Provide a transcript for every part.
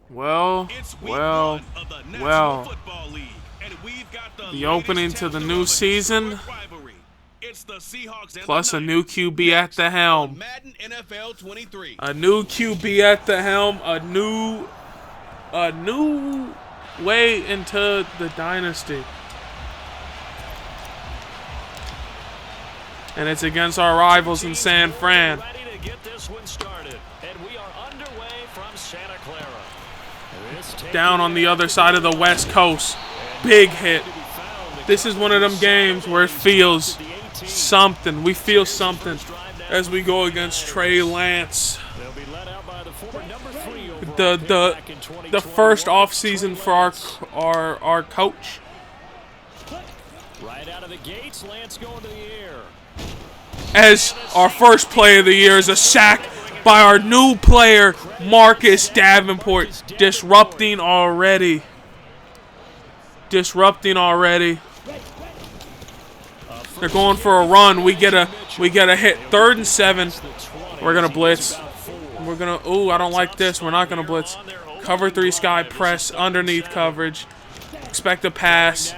Well, the opening to the new season, plus a new QB at the helm. A new QB at the helm, a new way into the dynasty. And it's against our rivals in San Fran. Down on the other side of the West Coast. Big hit. This is one of them games where it feels something. We feel something as we go against Trey Lance. The first offseason for our coach. Right out of the gates, Lance going to the air. As our first play of the year is a sack by our new player, Marcus Davenport. Disrupting already. They're going for a run. We get a hit. 3rd and 7. We're gonna blitz. Ooh, I don't like this. We're not gonna blitz. Cover 3 sky press underneath coverage. Expect a pass.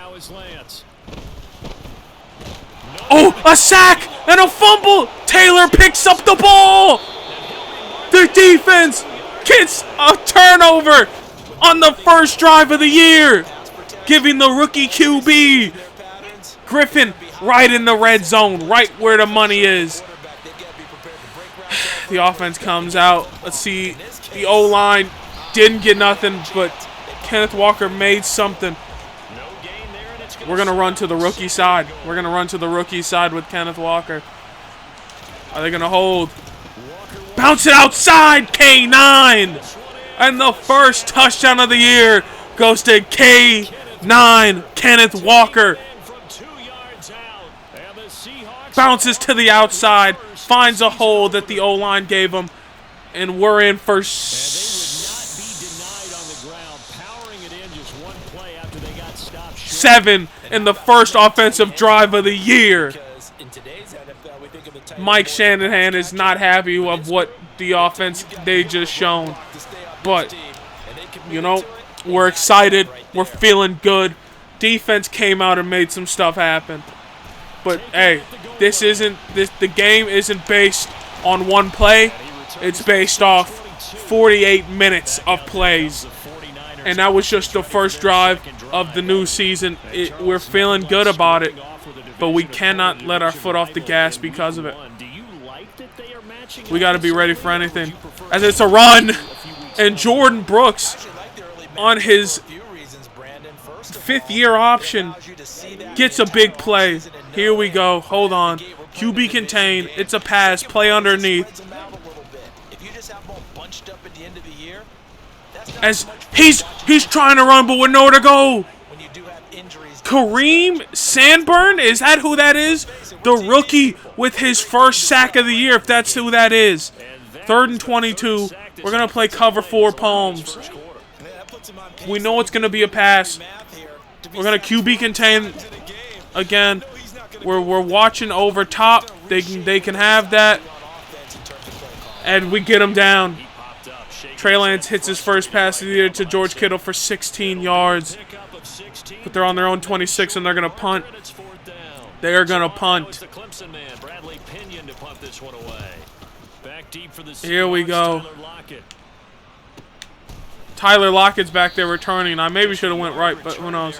Oh, a sack and a fumble. Taylor picks up the ball. The defense gets a turnover on the first drive of the year, giving the rookie QB Griffin right in the red zone, right where the money is. The offense comes out. Let's see. The O-line didn't get nothing, but Kenneth Walker made something. We're going to run to the rookie side. With Kenneth Walker. Are they going to hold? Bounce it outside, K9. And the first touchdown of the year goes to K9, Kenneth Walker. Bounces to the outside, finds a hole that the O-line gave him, and we're in for 7 in the first offensive drive of the year. Mike Shanahan is not happy of what the offense they just shown. But, you know, we're excited. We're feeling good. Defense came out and made some stuff happen. But, hey, the game isn't based on one play. It's based off 48 minutes of plays. And that was just the first drive of the new season. We're feeling good about it, but we cannot let our foot off the gas because of it. We got to be ready for anything. As it's a run, and Jordan Brooks, on his 5th-year option, gets a big play. Here we go. Hold on. QB contain. It's a pass. Play underneath. As he's trying to run, but with nowhere to go. Kareem Sanburn? Is that who that is? The rookie with his first sack of the year, if that's who that is. 3rd and 22. We're going to play cover 4 Palms. We know it's going to be a pass. We're going to QB contain again. We're watching over top. They can have that. And we get him down. Trey Lance hits his first pass of the year to George Kittle for 16 yards. But they're on their own 26, and they're going to punt. They are going to punt. Here we go. Tyler Lockett's back there returning. I maybe should have went right, but who knows.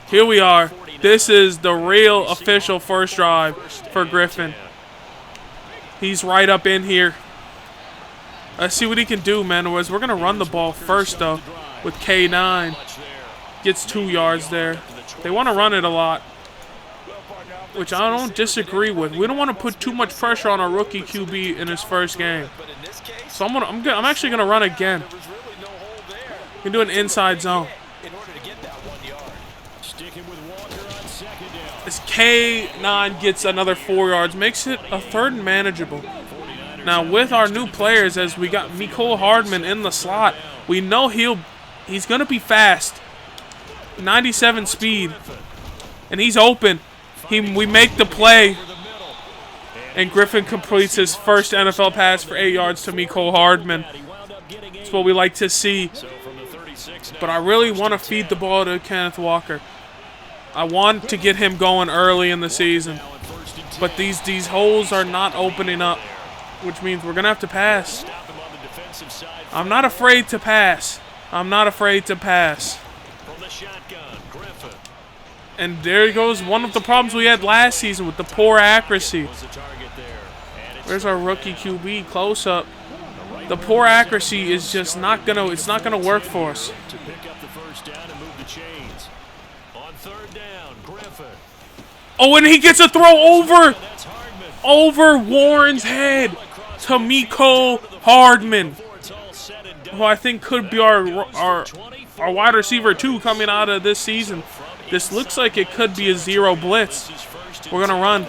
Here we are. This is the real official first drive for Griffin. He's right up in here. Let's see what he can do, man. We're going to run the ball first, though, with K9. Gets 2 yards there. They want to run it a lot, which I don't disagree with. We don't want to put too much pressure on our rookie QB in his first game. So I'm actually going to run again. We can do an inside zone. As K9 gets another 4 yards, makes it a 3rd and manageable. Now, with our new players, as we got Mecole Hardman in the slot, we know he's going to be fast. 97 speed. And he's open. We make the play. And Griffin completes his first NFL pass for 8 yards to Mecole Hardman. That's what we like to see. But I really want to feed the ball to Kenneth Walker. I want to get him going early in the season. But these holes are not opening up, which means we're going to have to pass. I'm not afraid to pass. I'm not afraid to pass. And there goes one of the problems we had last season with the poor accuracy. Where's our rookie QB close up? The poor accuracy is just not gonna work for us. Oh, and he gets a throw over Warren's head to Mecole Hardman, who I think could be our wide receiver 2 coming out of this season. This looks like it could be a zero blitz. We're gonna run.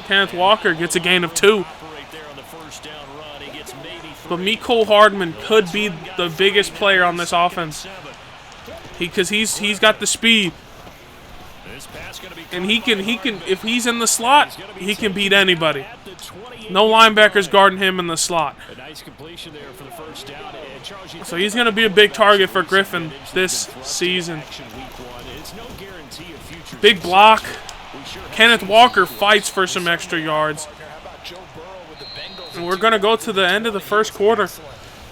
Kenneth Walker gets a gain of 2. But Mecole Hardman could be the biggest player on this offense. Because he's got the speed. And he can if he's in the slot, he can beat anybody. No linebackers guarding him in the slot. So he's going to be a big target for Griffin this season. Big block. Kenneth Walker fights for some extra yards. And we're going to go to the end of the first quarter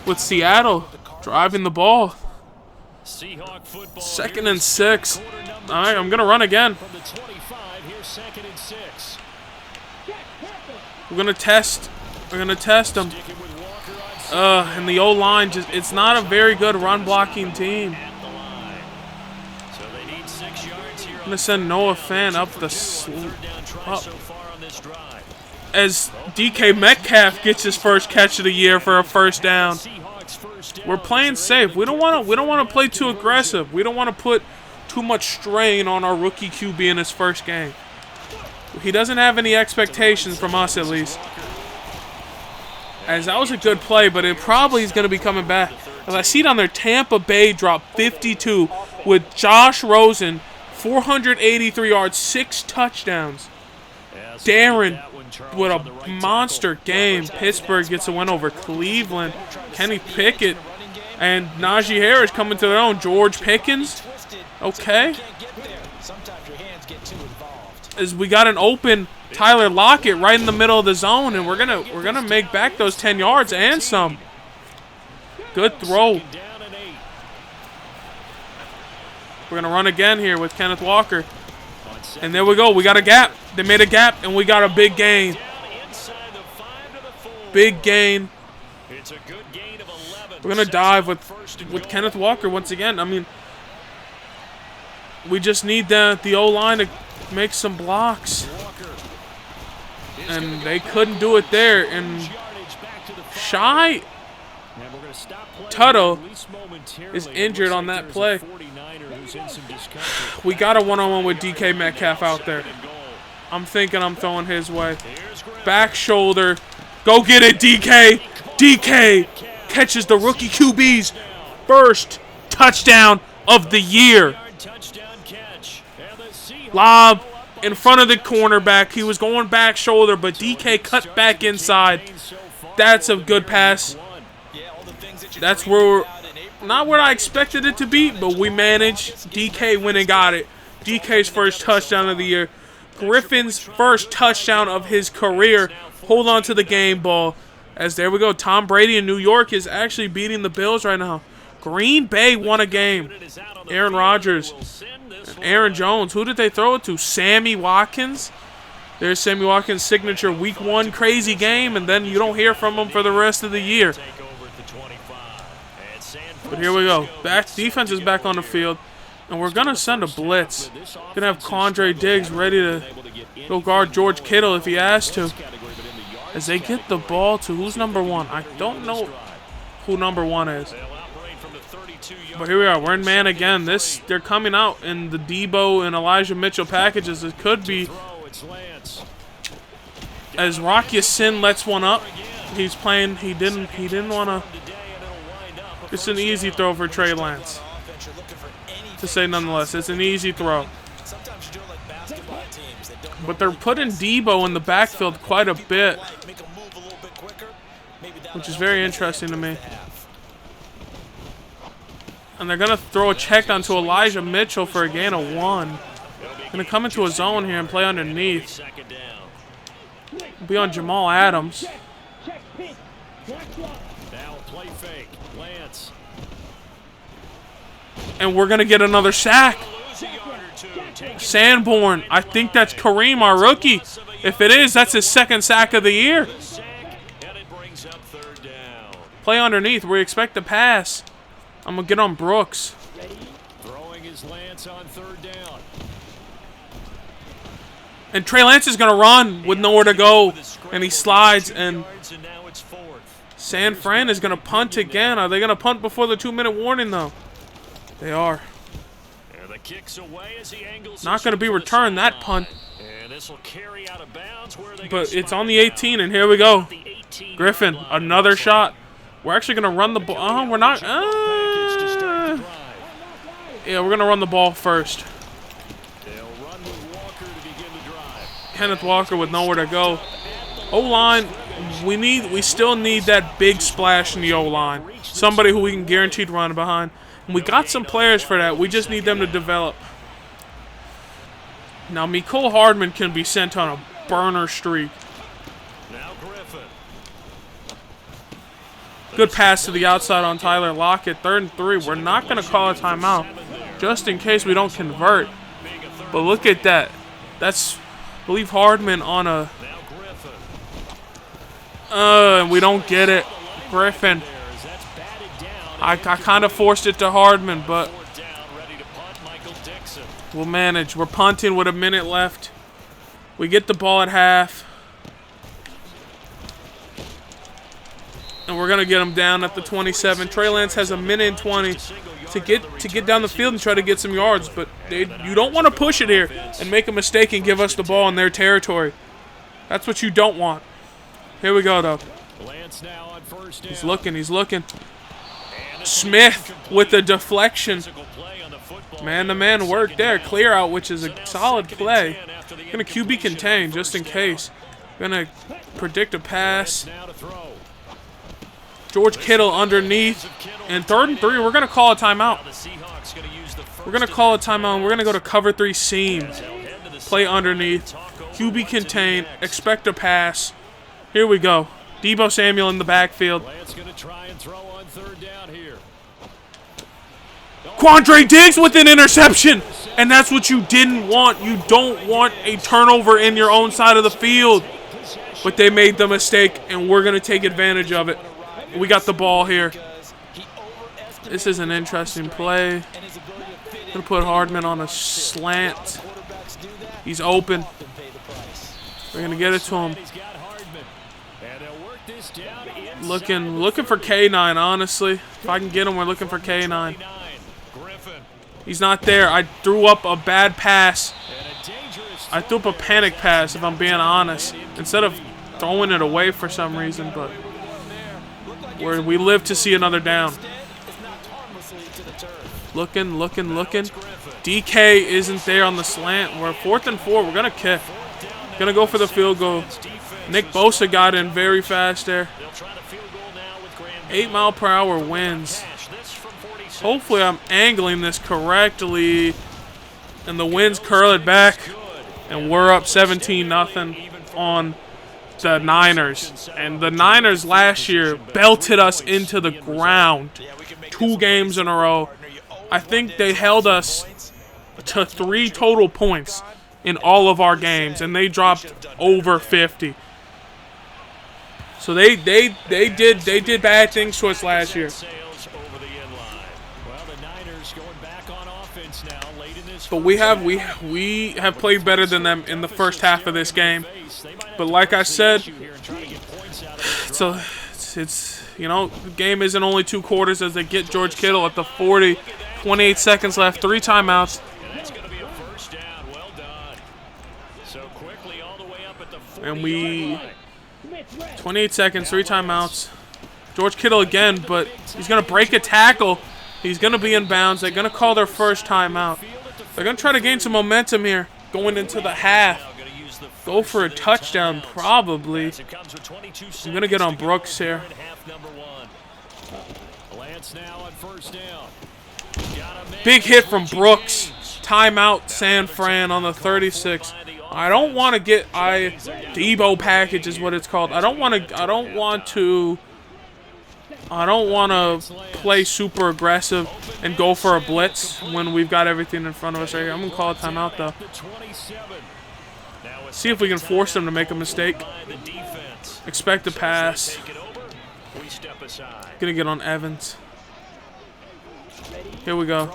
with Seattle driving the ball. 2nd and 6. All right, I'm going to run again. We're going to test. We're going to test them. And the O-line, it's not a very good run-blocking team. I'm going to send Noah Fant up the as DK Metcalf gets his first catch of the year for a first down. We're playing safe. We don't want to play too aggressive. We don't want to put too much strain on our rookie QB in his first game. He doesn't have any expectations from us, at least. As that was a good play, but it probably is going to be coming back. As I see it on there, Tampa Bay dropped 52 with Josh Rosen, 483 yards, 6 touchdowns. Darren with a monster game. Pittsburgh gets a win over Cleveland. Kenny Pickett and Najee Harris coming to their own. George Pickens. Okay. As we got an open Tyler Lockett right in the middle of the zone, and we're gonna make back those 10 yards and some. Good throw. We're gonna run again here with Kenneth Walker. And there we go. We got a gap. They made a gap, and we got a big gain. Big gain. We're gonna dive with Kenneth Walker once again. I mean, we just need the O-line to make some blocks. And they couldn't do it there. And Shy Tuttle is injured on that play. We got a one-on-one with DK Metcalf out there. I'm thinking I'm throwing his way. Back shoulder. Go get it, DK. DK catches the rookie QB's first touchdown of the year. Lob in front of the cornerback. He was going back shoulder, but DK cut back inside. That's a good pass. That's not where I expected it to be, but we managed. DK went and got it. DK's first touchdown of the year. Griffin's first touchdown of his career. Hold on to the game ball. As there we go. Tom Brady in New York is actually beating the Bills right now. Green Bay won a game. Aaron Rodgers. Aaron Jones. Who did they throw it to? Sammy Watkins. There's Sammy Watkins' signature Week 1 crazy game, and then you don't hear from him for the rest of the year. But here we go. Defense is back on the field, and we're going to send a blitz. Going to have Quandre Diggs ready to go guard George Kittle if he has to. As they get the ball to who's number 1? I don't know who number 1 is. But here we are. We're in man again. They're coming out in the Debo and Elijah Mitchell packages. It could be as Rocky Sin lets one up. He's playing. He didn't want to. It's an easy throw for Trey Lance. To say nonetheless, it's an easy throw. But they're putting Debo in the backfield quite a bit, which is very interesting to me. And they're going to throw a check onto Elijah Mitchell for a gain of 1. Going to come into a zone here and play underneath. Be on Jamal Adams. Now play fake. Lance. And we're going to get another sack. Sanborn. I think that's Kareem, our rookie. If it is, that's his second sack of the year. Play underneath. We expect to pass. I'm going to get on Brooks. Throwing his Lance on 3rd down. And Trey Lance is going to run with nowhere to go. And he slides. And San Fran is going to punt again. Are they going to punt before the 2-minute warning, though? They are. Not going to be returned, that punt. But it's on the 18, and here we go. Griffin, another shot. We're actually going to run the ball. Oh, we're not. Yeah, we're going to run the ball first. Kenneth Walker with nowhere to go. O-line, we still need that big splash in the O-line. Somebody who we can guaranteed run behind. And we got some players for that. We just need them to develop. Now, Mecole Hardman can be sent on a burner streak. Good pass to the outside on Tyler Lockett. 3rd and 3. We're not going to call a timeout just in case we don't convert. But look at that. That's, I believe, Hardman on a... and we don't get it. Griffin. I kind of forced it to Hardman, but we'll manage. We're punting with a minute left. We get the ball at half. And we're going to get him down at the 27. Trey Lance has a minute and 20 to get down the field and try to get some yards. But you don't want to push it here and make a mistake and give us the ball in their territory. That's what you don't want. Here we go, though. He's looking. He's looking. Smith with the deflection. Man-to-man work there. Clear out, which is a solid play. Going to QB contain just in case. Going to predict a pass. George Kittle underneath. And 3rd and 3, we're going to call a timeout. We're going to call a timeout, and we're going to go to cover 3 seam. Play underneath. QB contain. Expect a pass. Here we go. Deebo Samuel in the backfield. Quandre Diggs with an interception. And that's what you didn't want. You don't want a turnover in your own side of the field. But they made the mistake, and we're going to take advantage of it. We got the ball here. This is an interesting play. Going to put Hardman on a slant. He's open. We're going to get it to him. Looking for K9, honestly. If I can get him, we're looking for K9. He's not there. I threw up a bad pass. I threw up a panic pass, if I'm being honest, instead of throwing it away for some reason, but we live to see another down. Looking. DK isn't there on the slant. We're 4th and 4. We're going to kick. Going to go for the field goal. Nick Bosa got in very fast there. 8 mile per hour winds. Hopefully I'm angling this correctly. And the winds curl it back. And we're up 17-0 on the Niners. And the Niners last year belted us into the ground 2 games in a row. I think they held us to 3 total points in all of our games, and they dropped over 50. So they did bad things to us last year. But we have played better than them in the first half of this game. But like I said, it's you know, the game isn't only 2 quarters as they get George Kittle at the 40. 28 seconds left, 3 timeouts. And 28 seconds, 3 timeouts. George Kittle again, but he's going to break a tackle. He's going to be in bounds. They're going to call their first timeout. They're going to try to gain some momentum here going into the half. Go for a touchdown, probably. I'm going to get on Brooks here. Big hit from Brooks. Timeout San Fran on the 36. I don't want to get Debo package is what it's called. I don't want to play super aggressive and go for a blitz when we've got everything in front of us right here. I'm going to call a timeout though. See if we can force them to make a mistake. Expect a pass. Gonna get on Evans. Here we go.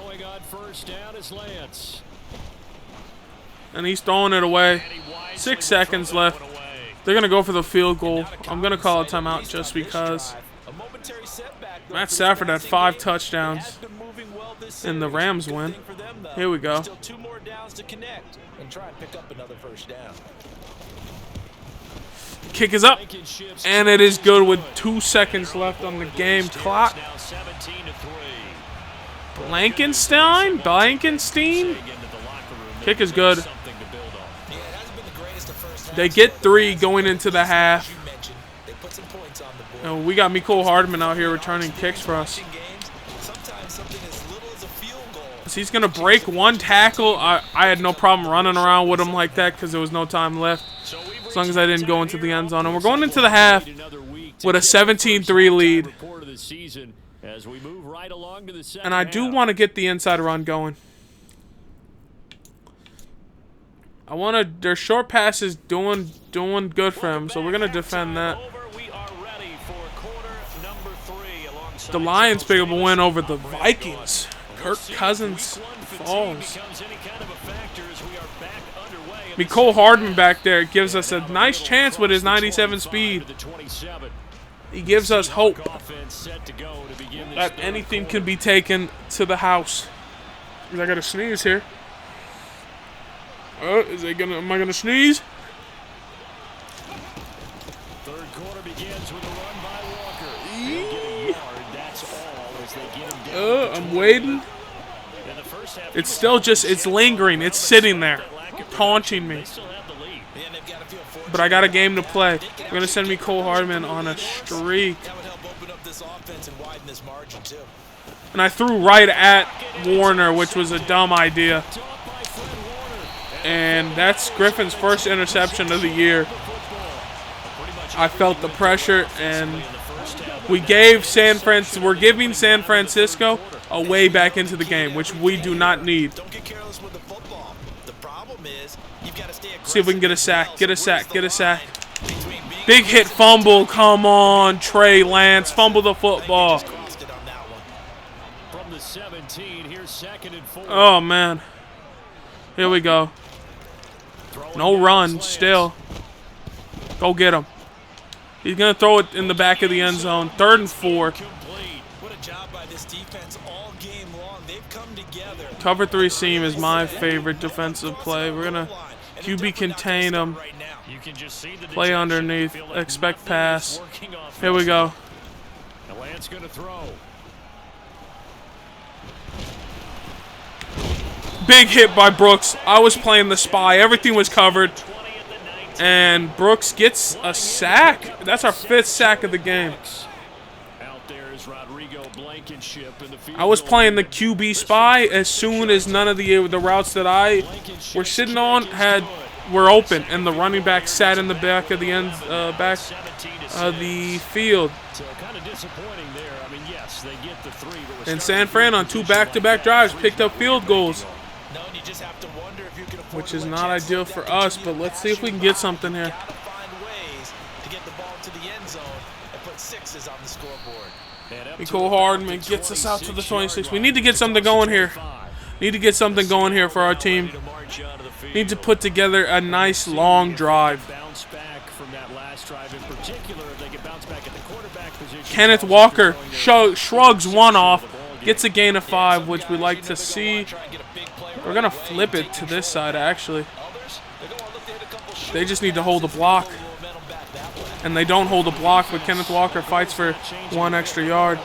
And he's throwing it away. 6 seconds left. They're going to go for the field goal. I'm going to call a timeout just because. Matt Stafford had 5 touchdowns. And the Rams win. Here we go. Kick is up. And it is good with 2 seconds left on the game clock. Blankenstein? Kick is good. They get 3 going into the half. And we got Mecole Hardman out here returning kicks for us. He's going to break 1 tackle. I had no problem running around with him like that because there was no time left. As long as I didn't go into the end zone. And we're going into the half with a 17-3 lead. And I do want to get the inside run going. Their short pass is doing good for him, so we're gonna defend that. The Lions pick up a win over the Vikings. Kirk Cousins falls. Mecole Hardman back there gives us a nice chance with his 97 speed. He gives us hope that anything can be taken to the house. I gotta sneeze here. Am I gonna sneeze? Third quarter begins with a run by Walker. That's all as they get him down. I'm waiting. It's still it's lingering. It's sitting there, taunting me. But I got a game to play. We're gonna send Mecole Hardman on a streak. And I threw right at Warner, which was a dumb idea. And that's Griffin's first interception of the year. I felt the pressure, and we're giving San Francisco a way back into the game, which we do not need. See if we can get a sack. Get a sack. Big hit fumble. Come on, Trey Lance. Fumble the football. Oh, man. Here we go. No run, still. Go get him. He's going to throw it in the back of the end zone. 3rd and 4. Cover 3 seam is my favorite defensive play. We're going to QB contain him. Play underneath. Expect pass. Here we go. Big hit by Brooks. I was playing the spy. Everything was covered. And Brooks gets a sack. That's our 5th sack of the game. I was playing the QB spy as soon as none of the routes that I were sitting on were open, and the running back sat in the back of the the field. And San Fran on 2 back-to-back drives picked up field goals, which is not ideal for us, but let's see if we can get something here. Mecole Hardman gets us out to the 26. We need to get something going here. For our team. Need to put together a nice long drive. Kenneth Walker shrugs 1 off. Gets a gain of 5, which we like to see. We're going to flip it to this side, actually. They just need to hold a block. And they don't hold a block, but Kenneth Walker fights for 1 extra yard.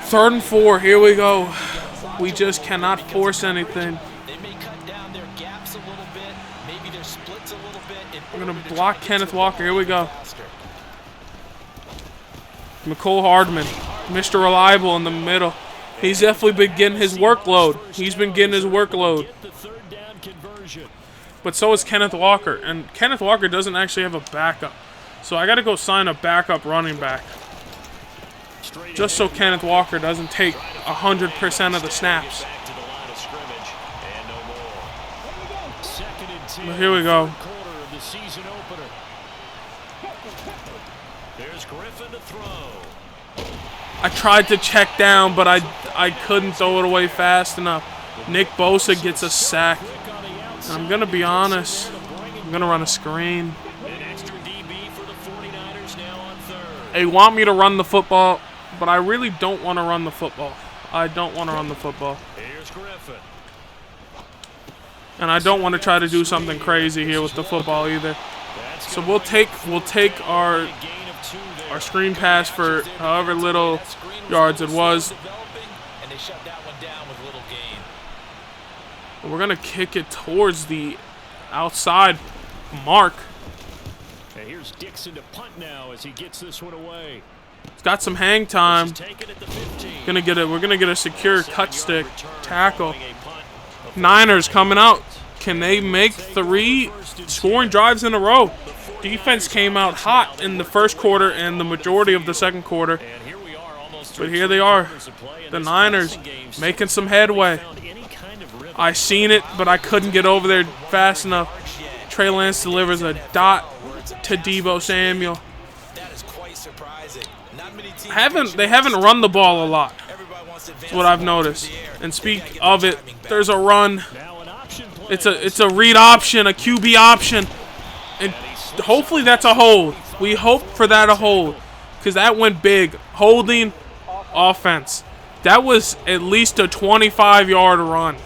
3rd and 4, here we go. We just cannot force anything. We're going to block Kenneth Walker. Here we go. Mecole Hardman, Mr. Reliable in the middle. He's definitely been getting his workload. He's been getting his workload. But so is Kenneth Walker. And Kenneth Walker doesn't actually have a backup. So I got to go sign a backup running back. Just so Kenneth Walker doesn't take 100% of the snaps. But here we go. I tried to check down, but I couldn't throw it away fast enough. Nick Bosa gets a sack. And I'm going to be honest. I'm going to run a screen. They want me to run the football, but I really don't want to run the football. I don't want to run the football. And I don't want to try to do something crazy here with the football either. So we'll take our screen pass for however little yards it was. We're going to kick it towards the outside mark. And here's Dixon to punt now as he gets this one away. It's got some hang time. We're gonna get a secure cut stick tackle. Niners coming out. Can they make 3 scoring drives in a row? Defense came out hot in the first quarter and the majority of the second quarter. But here they are. The Niners making some headway. I seen it, but I couldn't get over there fast enough. Trey Lance delivers a dot to Deebo Samuel. They haven't run the ball a lot. That's what I've noticed. And speak of it, there's a run. It's a read option, a QB option. And hopefully that's a hold. We hope for that a hold. Because that went big. Holding offense. That was at least a 25-yard run.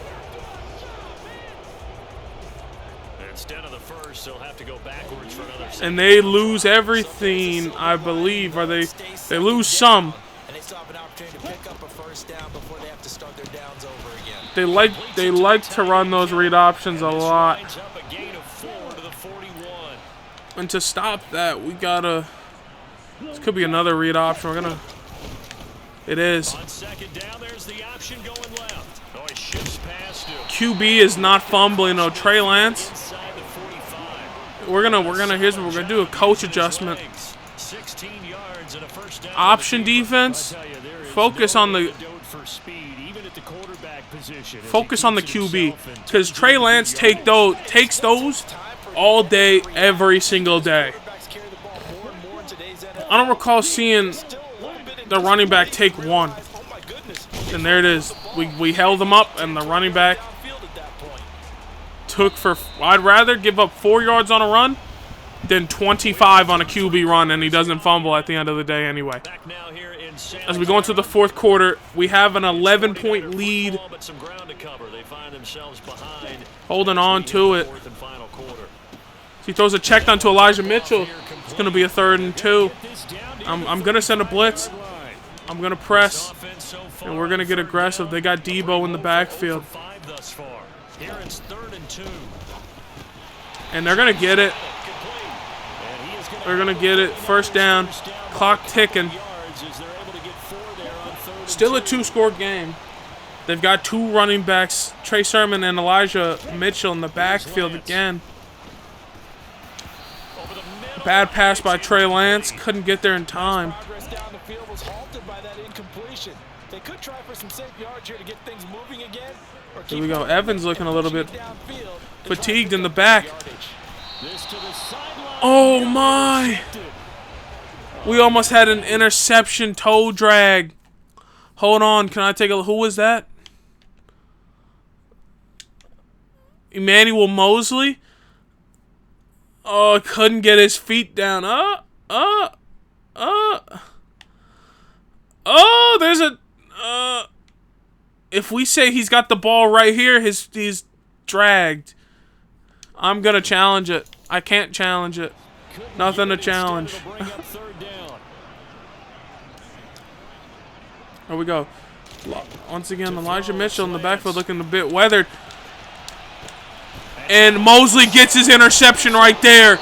And they lose everything, I believe, or they lose some. They like to run those read options a lot. And to stop that, we gotta. This could be another read option. We're gonna. It is. QB is not fumbling. No, Trey Lance. Here's what we're gonna do: a coach adjustment. Option defense. Focus on the QB, because Trey Lance takes those all day, every single day. I don't recall seeing the running back take one. And there it is. We held him up, and the running back took for. I'd rather give up 4 yards on a run than 25 on a QB run, and he doesn't fumble at the end of the day anyway. As we go into the fourth quarter, we have an 11-point lead. Holding on to it. He throws a check down to Elijah Mitchell. It's going to be a 3rd and 2. I'm going to send a blitz. I'm going to press. And we're going to get aggressive. They got Deebo in the backfield. And they're going to get it. They're going to get it. First down. Clock ticking. Still a 2-score game. They've got 2 running backs, Trey Sermon and Elijah Mitchell, in the backfield again. Bad pass by Trey Lance. Couldn't get there in time. Here we go. Evans looking a little bit fatigued in the back. Oh, my. We almost had an interception toe drag. Hold on. Can I take a look? Who was that? Emmanuel Mosley. Oh, couldn't get his feet down. Oh, there's a. If we say he's got the ball right here, he's dragged. I'm gonna challenge it. I can't challenge it. Nothing to challenge. Here we go. Once again, Elijah Mitchell in the backfield looking a bit weathered. And Mosley gets his interception right there.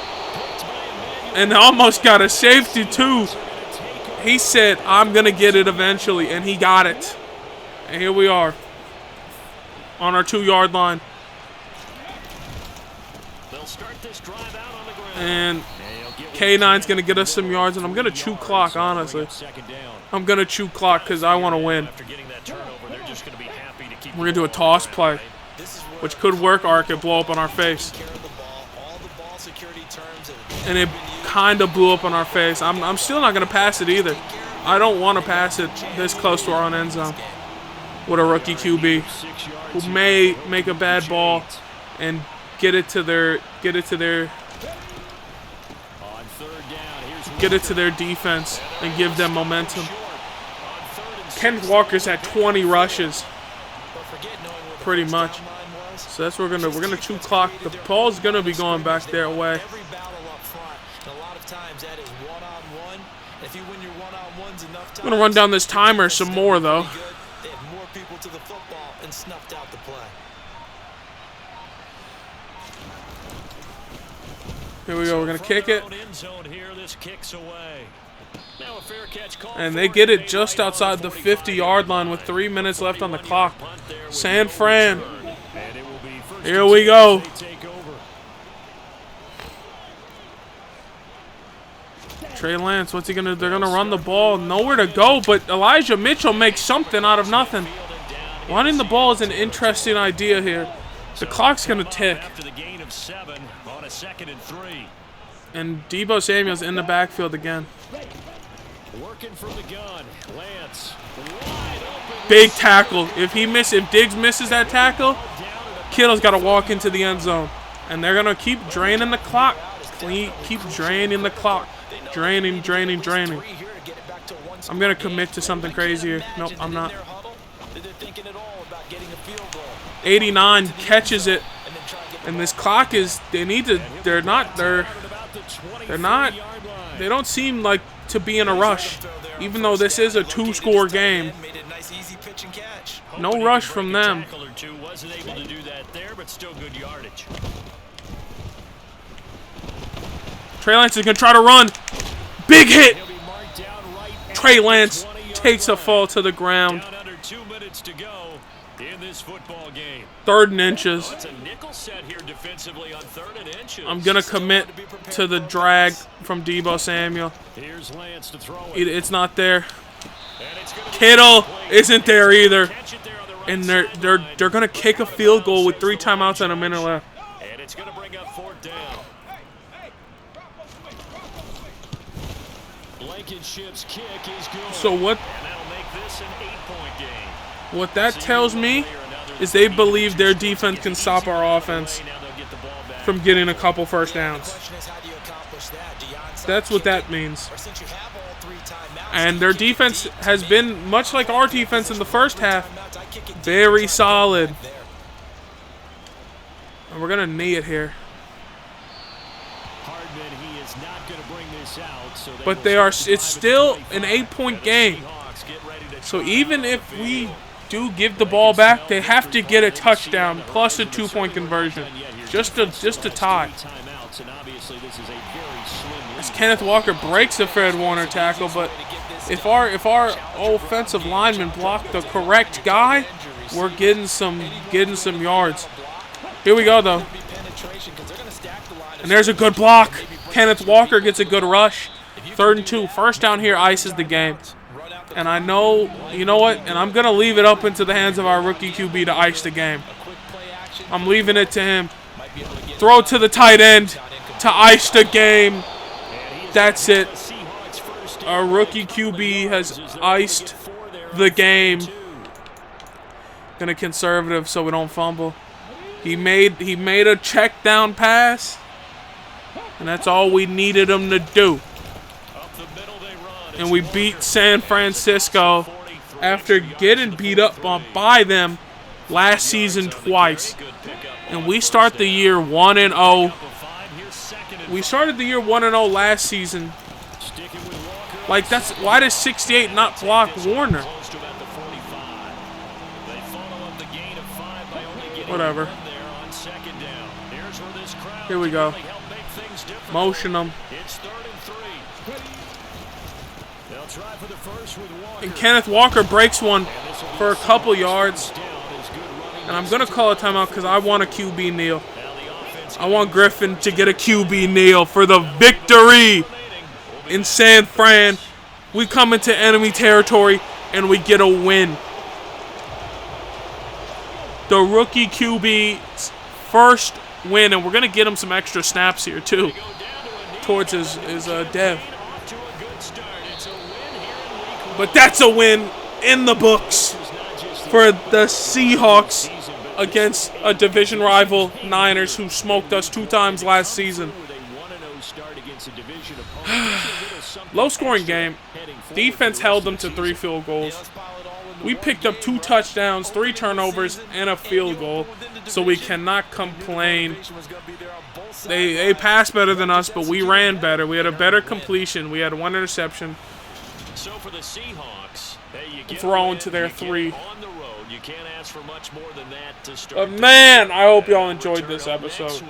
And almost got a safety too. He said, I'm going to get it eventually. And he got it. And here we are on our 2-yard line. And K9's going to get us some yards, and I'm going to chew clock, honestly. I'm going to chew clock because I want to win. We're going to do a toss play, which could work, or it could blow up on our face. And it kind of blew up on our face. I'm still not going to pass it either. I don't want to pass it this close to our own end zone with a rookie QB who may make a bad ball and get it to their defense and give them momentum. Kenneth Walker's had 20 rushes, pretty much. So that's what we're gonna chew clock. The ball's gonna be going back their way. I'm gonna run down this timer some more though. Here we go. We're gonna kick it. And they get it just outside the 50-yard line with 3 minutes left on the clock. San Fran. Here we go. Trey Lance, what's he gonna do? They're gonna run the ball. Nowhere to go, but Elijah Mitchell makes something out of nothing. Running the ball is an interesting idea here. The clock's gonna tick. And Deebo Samuel's in the backfield again. Big tackle. If Diggs misses that tackle, Kittle's got to walk into the end zone. And they're going to keep draining the clock. Keep draining the clock. Draining. I'm going to commit to something crazy here. Nope, I'm not. 89 catches it. And this clock is, they don't seem like to be in a rush, even though this is a 2-score game. No rush from them. Trey Lance is going to try to run. Big hit. Trey Lance takes a fall to the ground. 3rd and inches. I'm going to commit to the drag from Deebo Samuel. It's not there. Kittle isn't there either. And they're going to kick a field goal with 3 timeouts and a minute left. So what that tells me is they believe their defense can stop our offense from getting a couple first downs. That's what that means. And their defense has been, much like our defense in the first half, very solid. And we're going to knee it here. But it's still an 8-point game. So even if we do give the ball back, they have to get a touchdown plus a 2-point conversion. Just to tie. As Kenneth Walker breaks the Fred Warner tackle, but if our offensive linemen block the correct guy, we're getting some yards. Here we go though. And there's a good block. Kenneth Walker gets a good rush. 3rd and 2. First down here ices the game. And I know, you know what? And I'm going to leave it up into the hands of our rookie QB to ice the game. I'm leaving it to him. Throw to the tight end to ice the game. That's it. Our rookie QB has iced the game. Gonna conservative so we don't fumble. He made a check down pass. And that's all we needed him to do. And we beat San Francisco after getting beat up by them last season twice. And we start the year 1-0. We started the year 1-0 last season. Like, that's why does 68 not block Warner? Whatever. Here we go. Motion them. And Kenneth Walker breaks one for a couple yards. And I'm going to call a timeout because I want a QB kneel. I want Griffin to get a QB kneel for the victory in San Fran. We come into enemy territory and we get a win. The rookie QB's first win, and we're going to get him some extra snaps here too towards his dev. But that's a win in the books for the Seahawks against a division rival Niners who smoked us 2 times last season. Low scoring game. Defense held them to 3 field goals. We picked up 2 touchdowns, 3 turnovers, and a field goal, so we cannot complain. They passed better than us, but we ran better. We had a better completion. We had 1 interception thrown to their 3. But man, I hope y'all enjoyed this episode.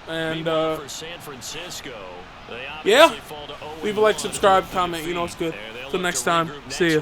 And yeah, leave a like, subscribe, comment. You know it's good. Till next time, see ya.